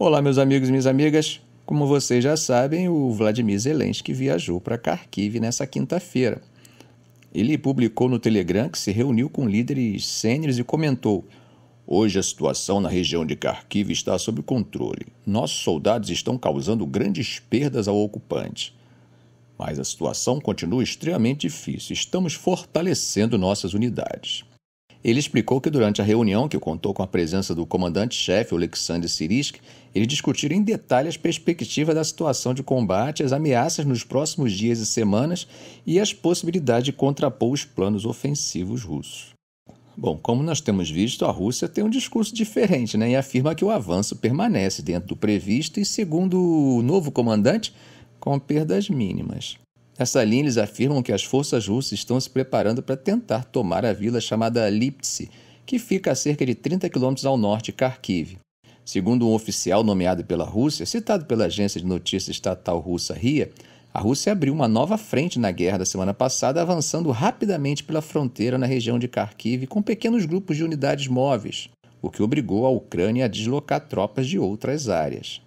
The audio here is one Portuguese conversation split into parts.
Olá, meus amigos e minhas amigas. Como vocês já sabem, o Vladimir Zelensky viajou para Kharkiv nessa quinta-feira. Ele publicou no Telegram que se reuniu com líderes sêniores e comentou: "Hoje a situação na região de Kharkiv está sob controle. Nossos soldados estão causando grandes perdas ao ocupante. Mas a situação continua extremamente difícil. Estamos fortalecendo nossas unidades." Ele explicou que durante a reunião, que contou com a presença do comandante-chefe, Oleksandr Syrskyi, eles discutiram em detalhe as perspectivas da situação de combate, as ameaças nos próximos dias e semanas e as possibilidades de contrapor os planos ofensivos russos. Bom, como nós temos visto, a Rússia tem um discurso diferente, e afirma que o avanço permanece dentro do previsto e, segundo o novo comandante, com perdas mínimas. Nessa linha, eles afirmam que as forças russas estão se preparando para tentar tomar a vila chamada Liptsi, que fica a cerca de 30 quilômetros ao norte de Kharkiv. Segundo um oficial nomeado pela Rússia, citado pela agência de notícias estatal russa RIA, a Rússia abriu uma nova frente na guerra da semana passada, avançando rapidamente pela fronteira na região de Kharkiv com pequenos grupos de unidades móveis, o que obrigou a Ucrânia a deslocar tropas de outras áreas.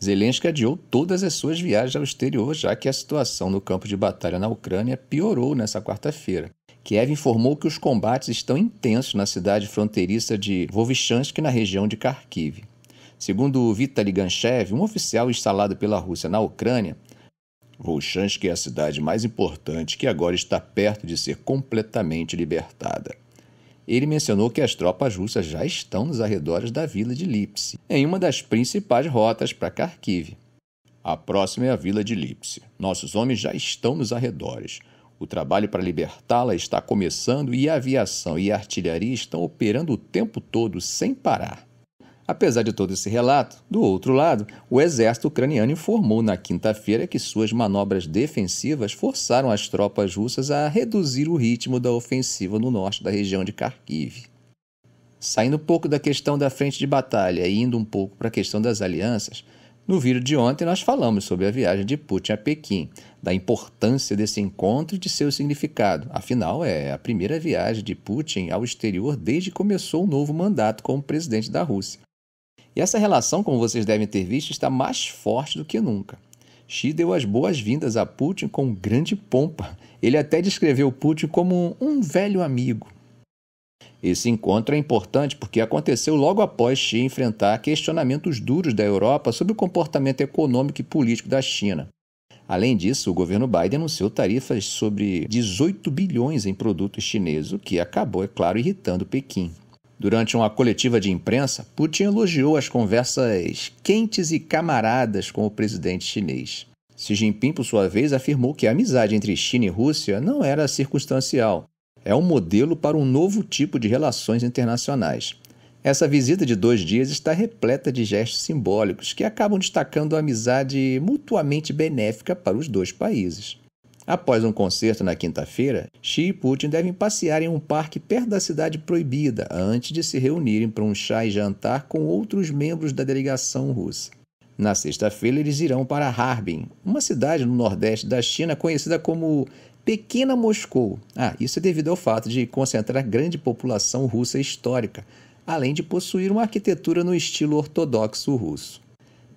Zelensky adiou todas as suas viagens ao exterior, já que a situação no campo de batalha na Ucrânia piorou nesta quarta-feira. Kiev informou que os combates estão intensos na cidade fronteiriça de Volchansk, na região de Kharkiv. Segundo Vitaly Ganshev, um oficial instalado pela Rússia na Ucrânia, Volchansk é a cidade mais importante que agora está perto de ser completamente libertada. Ele mencionou que as tropas russas já estão nos arredores da vila de Liptsi, em uma das principais rotas para Kharkiv. A próxima é a vila de Liptsi. Nossos homens já estão nos arredores. O trabalho para libertá-la está começando e a aviação e a artilharia estão operando o tempo todo sem parar. Apesar de todo esse relato, do outro lado, o exército ucraniano informou na quinta-feira que suas manobras defensivas forçaram as tropas russas a reduzir o ritmo da ofensiva no norte da região de Kharkiv. Saindo um pouco da questão da frente de batalha e indo um pouco para a questão das alianças, no vídeo de ontem nós falamos sobre a viagem de Putin a Pequim, da importância desse encontro e de seu significado. Afinal, é a primeira viagem de Putin ao exterior desde que começou o novo mandato como presidente da Rússia. E essa relação, como vocês devem ter visto, está mais forte do que nunca. Xi deu as boas-vindas a Putin com grande pompa. Ele até descreveu Putin como um velho amigo. Esse encontro é importante porque aconteceu logo após Xi enfrentar questionamentos duros da Europa sobre o comportamento econômico e político da China. Além disso, o governo Biden anunciou tarifas sobre 18 bilhões em produtos chineses, o que acabou, é claro, irritando Pequim. Durante uma coletiva de imprensa, Putin elogiou as conversas quentes e camaradas com o presidente chinês. Xi Jinping, por sua vez, afirmou que a amizade entre China e Rússia não era circunstancial. É um modelo para um novo tipo de relações internacionais. Essa visita de 2 dias está repleta de gestos simbólicos que acabam destacando a amizade mutuamente benéfica para os dois países. Após um concerto na quinta-feira, Xi e Putin devem passear em um parque perto da cidade proibida antes de se reunirem para um chá e jantar com outros membros da delegação russa. Na sexta-feira, eles irão para Harbin, uma cidade no nordeste da China conhecida como Pequena Moscou. Isso é devido ao fato de concentrar grande população russa histórica, além de possuir uma arquitetura no estilo ortodoxo russo.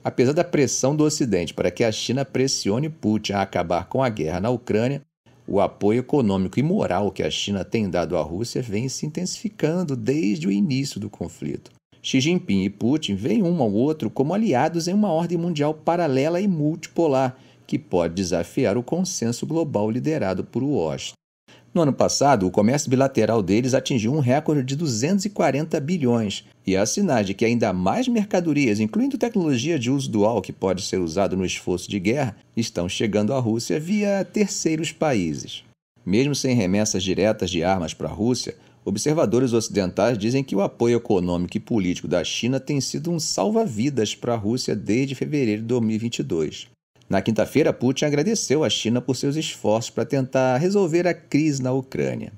Apesar da pressão do Ocidente para que a China pressione Putin a acabar com a guerra na Ucrânia, o apoio econômico e moral que a China tem dado à Rússia vem se intensificando desde o início do conflito. Xi Jinping e Putin veem um ao outro como aliados em uma ordem mundial paralela e multipolar, que pode desafiar o consenso global liderado por Washington. No ano passado, o comércio bilateral deles atingiu um recorde de 240 bilhões, e há sinais de que ainda mais mercadorias, incluindo tecnologia de uso dual que pode ser usado no esforço de guerra, estão chegando à Rússia via terceiros países. Mesmo sem remessas diretas de armas para a Rússia, observadores ocidentais dizem que o apoio econômico e político da China tem sido um salva-vidas para a Rússia desde fevereiro de 2022. Na quinta-feira, Putin agradeceu à China por seus esforços para tentar resolver a crise na Ucrânia.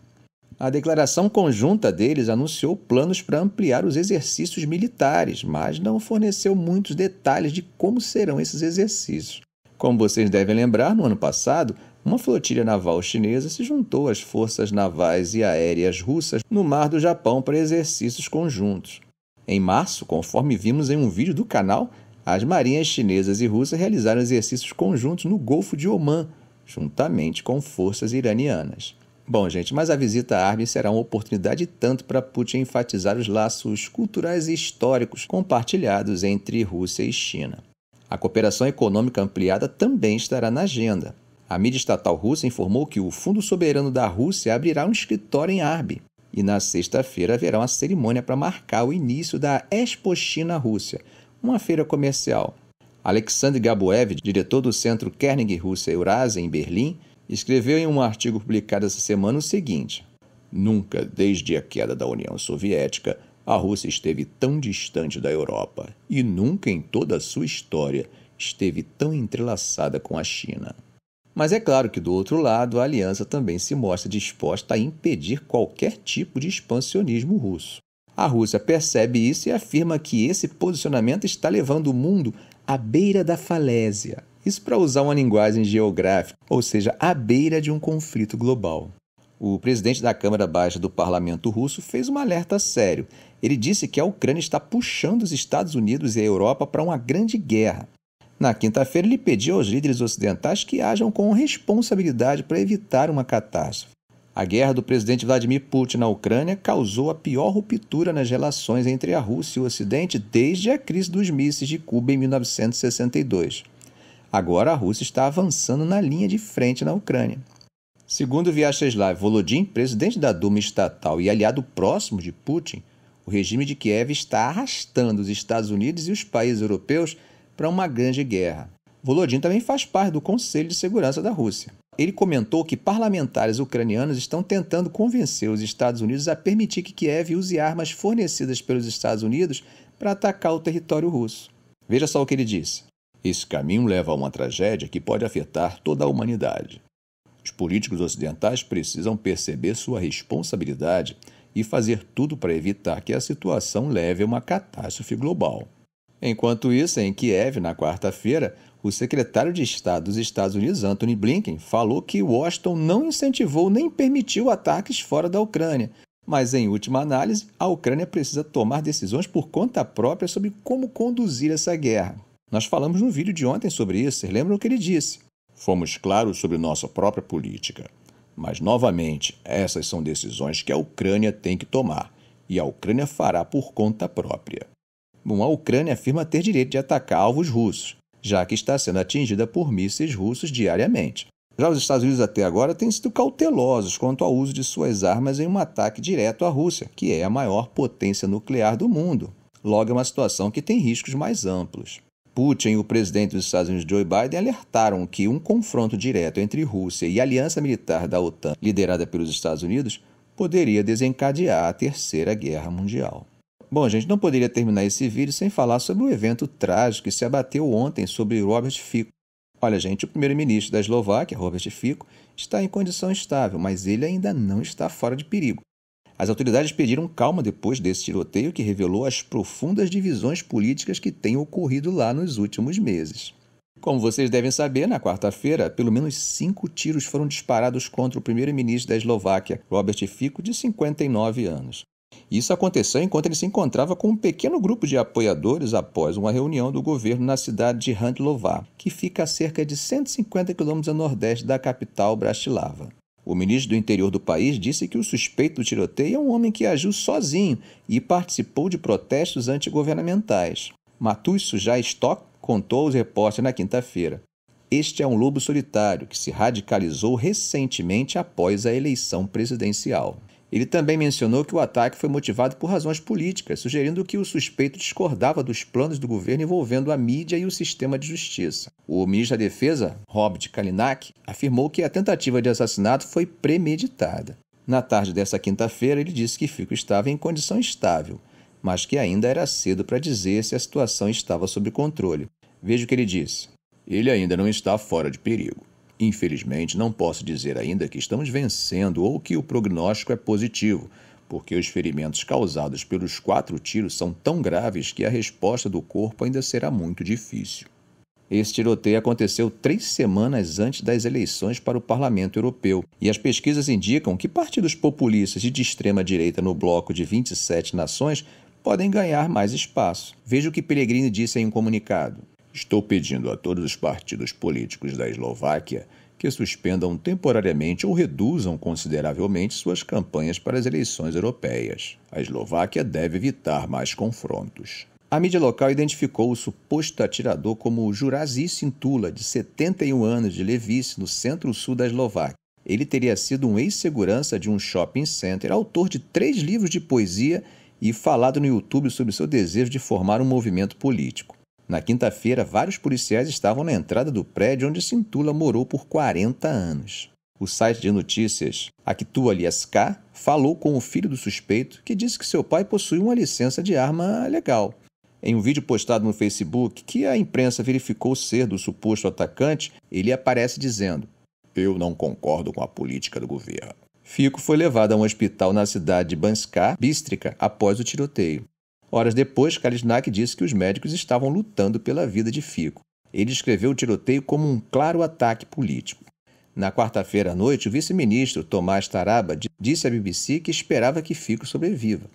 A declaração conjunta deles anunciou planos para ampliar os exercícios militares, mas não forneceu muitos detalhes de como serão esses exercícios. Como vocês devem lembrar, no ano passado, uma flotilha naval chinesa se juntou às forças navais e aéreas russas no Mar do Japão para exercícios conjuntos. Em março, conforme vimos em um vídeo do canal, as marinhas chinesas e russas realizaram exercícios conjuntos no Golfo de Omã, juntamente com forças iranianas. Bom, gente, mas a visita à Arme será uma oportunidade tanto para Putin enfatizar os laços culturais e históricos compartilhados entre Rússia e China. A cooperação econômica ampliada também estará na agenda. A mídia estatal russa informou que o Fundo Soberano da Rússia abrirá um escritório em Arme e na sexta-feira haverá uma cerimônia para marcar o início da Expo China-Rússia, uma feira comercial. Alexander Gabuev, diretor do Centro Carnegie Rússia Eurásia, em Berlim, escreveu em um artigo publicado essa semana o seguinte: nunca, desde a queda da União Soviética, a Rússia esteve tão distante da Europa e nunca em toda a sua história esteve tão entrelaçada com a China. Mas é claro que, do outro lado, a aliança também se mostra disposta a impedir qualquer tipo de expansionismo russo. A Rússia percebe isso e afirma que esse posicionamento está levando o mundo à beira da falésia. Isso para usar uma linguagem geográfica, ou seja, à beira de um conflito global. O presidente da Câmara Baixa do Parlamento russo fez um alerta sério. Ele disse que a Ucrânia está puxando os Estados Unidos e a Europa para uma grande guerra. Na quinta-feira, ele pediu aos líderes ocidentais que ajam com responsabilidade para evitar uma catástrofe. A guerra do presidente Vladimir Putin na Ucrânia causou a pior ruptura nas relações entre a Rússia e o Ocidente desde a crise dos mísseis de Cuba em 1962. Agora a Rússia está avançando na linha de frente na Ucrânia. Segundo Vyacheslav Volodin, presidente da Duma estatal e aliado próximo de Putin, o regime de Kiev está arrastando os Estados Unidos e os países europeus para uma grande guerra. Volodin também faz parte do Conselho de Segurança da Rússia. Ele comentou que parlamentares ucranianos estão tentando convencer os Estados Unidos a permitir que Kiev use armas fornecidas pelos Estados Unidos para atacar o território russo. Veja só o que ele disse: esse caminho leva a uma tragédia que pode afetar toda a humanidade. Os políticos ocidentais precisam perceber sua responsabilidade e fazer tudo para evitar que a situação leve a uma catástrofe global. Enquanto isso, em Kiev, na quarta-feira, o secretário de Estado dos Estados Unidos, Antony Blinken, falou que Washington não incentivou nem permitiu ataques fora da Ucrânia, mas, em última análise, a Ucrânia precisa tomar decisões por conta própria sobre como conduzir essa guerra. Nós falamos no vídeo de ontem sobre isso, vocês lembram o que ele disse? Fomos claros sobre nossa própria política, mas, novamente, essas são decisões que a Ucrânia tem que tomar, e a Ucrânia fará por conta própria. Bom, a Ucrânia afirma ter direito de atacar alvos russos, já que está sendo atingida por mísseis russos diariamente. Já os Estados Unidos até agora têm sido cautelosos quanto ao uso de suas armas em um ataque direto à Rússia, que é a maior potência nuclear do mundo. Logo, é uma situação que tem riscos mais amplos. Putin e o presidente dos Estados Unidos, Joe Biden, alertaram que um confronto direto entre Rússia e a aliança militar da OTAN, liderada pelos Estados Unidos, poderia desencadear a Terceira Guerra Mundial. Bom, gente, não poderia terminar esse vídeo sem falar sobre o evento trágico que se abateu ontem sobre Robert Fico. Olha, gente, o primeiro-ministro da Eslováquia, Robert Fico, está em condição estável, mas ele ainda não está fora de perigo. As autoridades pediram calma depois desse tiroteio que revelou as profundas divisões políticas que têm ocorrido lá nos últimos meses. Como vocês devem saber, na quarta-feira, pelo menos 5 tiros foram disparados contra o primeiro-ministro da Eslováquia, Robert Fico, de 59 anos. Isso aconteceu enquanto ele se encontrava com um pequeno grupo de apoiadores após uma reunião do governo na cidade de Handlová, que fica a cerca de 150 quilômetros a nordeste da capital Bratislava. O ministro do interior do país disse que o suspeito do tiroteio é um homem que agiu sozinho e participou de protestos antigovernamentais. Matusz Sujai-Stok contou aos repórteres na quinta-feira: este é um lobo solitário que se radicalizou recentemente após a eleição presidencial. Ele também mencionou que o ataque foi motivado por razões políticas, sugerindo que o suspeito discordava dos planos do governo envolvendo a mídia e o sistema de justiça. O ministro da Defesa, Robert Kalinak, afirmou que a tentativa de assassinato foi premeditada. Na tarde dessa quinta-feira, ele disse que Fico estava em condição estável, mas que ainda era cedo para dizer se a situação estava sob controle. Veja o que ele disse: ele ainda não está fora de perigo. Infelizmente, não posso dizer ainda que estamos vencendo ou que o prognóstico é positivo, porque os ferimentos causados pelos 4 tiros são tão graves que a resposta do corpo ainda será muito difícil. Esse tiroteio aconteceu 3 semanas antes das eleições para o Parlamento Europeu, e as pesquisas indicam que partidos populistas e de extrema-direita no bloco de 27 nações podem ganhar mais espaço. Veja o que Pellegrini disse em um comunicado. Estou pedindo a todos os partidos políticos da Eslováquia que suspendam temporariamente ou reduzam consideravelmente suas campanhas para as eleições europeias. A Eslováquia deve evitar mais confrontos. A mídia local identificou o suposto atirador como Juraj Cintula, de 71 anos, de Levice, no centro-sul da Eslováquia. Ele teria sido um ex-segurança de um shopping center, autor de 3 livros de poesia e falado no YouTube sobre seu desejo de formar um movimento político. Na quinta-feira, vários policiais estavam na entrada do prédio onde Cintula morou por 40 anos. O site de notícias Aktualieska falou com o filho do suspeito, que disse que seu pai possui uma licença de arma legal. Em um vídeo postado no Facebook, que a imprensa verificou ser do suposto atacante, ele aparece dizendo: "Eu não concordo com a política do governo." Fico foi levado a um hospital na cidade de Banska Bystrica após o tiroteio. Horas depois, Kalishnak disse que os médicos estavam lutando pela vida de Fico. Ele descreveu o tiroteio como um claro ataque político. Na quarta-feira à noite, o vice-ministro Tomás Taraba disse à BBC que esperava que Fico sobreviva.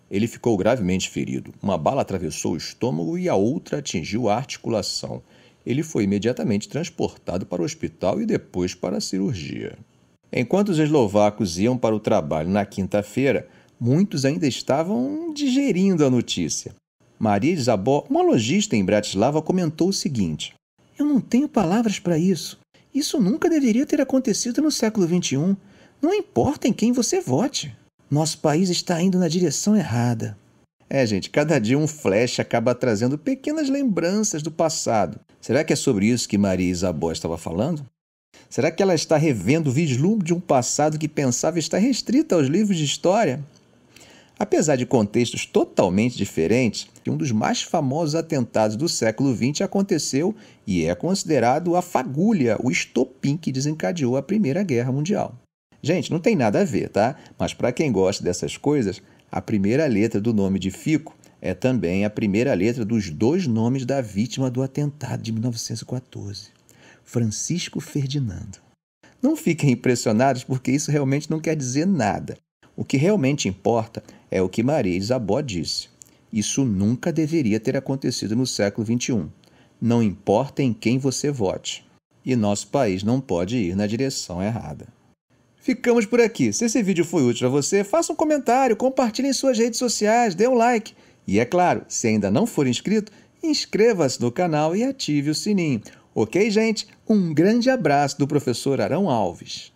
Ele ficou gravemente ferido. Uma bala atravessou o estômago e a outra atingiu a articulação. Ele foi imediatamente transportado para o hospital e depois para a cirurgia. Enquanto os eslovacos iam para o trabalho na quinta-feira, muitos ainda estavam digerindo a notícia. Maria Zabó, uma lojista em Bratislava, comentou o seguinte: "Eu não tenho palavras para isso. Isso nunca deveria ter acontecido no século XXI. Não importa em quem você vote. Nosso país está indo na direção errada." Gente, cada dia um flash acaba trazendo pequenas lembranças do passado. Será que é sobre isso que Maria Zabó estava falando? Será que ela está revendo o vislumbre de um passado que pensava estar restrito aos livros de história? Apesar de contextos totalmente diferentes, um dos mais famosos atentados do século XX aconteceu e é considerado a fagulha, o estopim que desencadeou a Primeira Guerra Mundial. Gente, não tem nada a ver, tá? Mas para quem gosta dessas coisas, a primeira letra do nome de Fico é também a primeira letra dos 2 nomes da vítima do atentado de 1914, Francisco Ferdinando. Não fiquem impressionados porque isso realmente não quer dizer nada. O que realmente importa é o que Maria Zabó disse. Isso nunca deveria ter acontecido no século XXI. Não importa em quem você vote. E nosso país não pode ir na direção errada. Ficamos por aqui. Se esse vídeo foi útil a você, faça um comentário, compartilhe em suas redes sociais, dê um like. E é claro, se ainda não for inscrito, inscreva-se no canal e ative o sininho. Ok, gente? Um grande abraço do professor Arão Alves.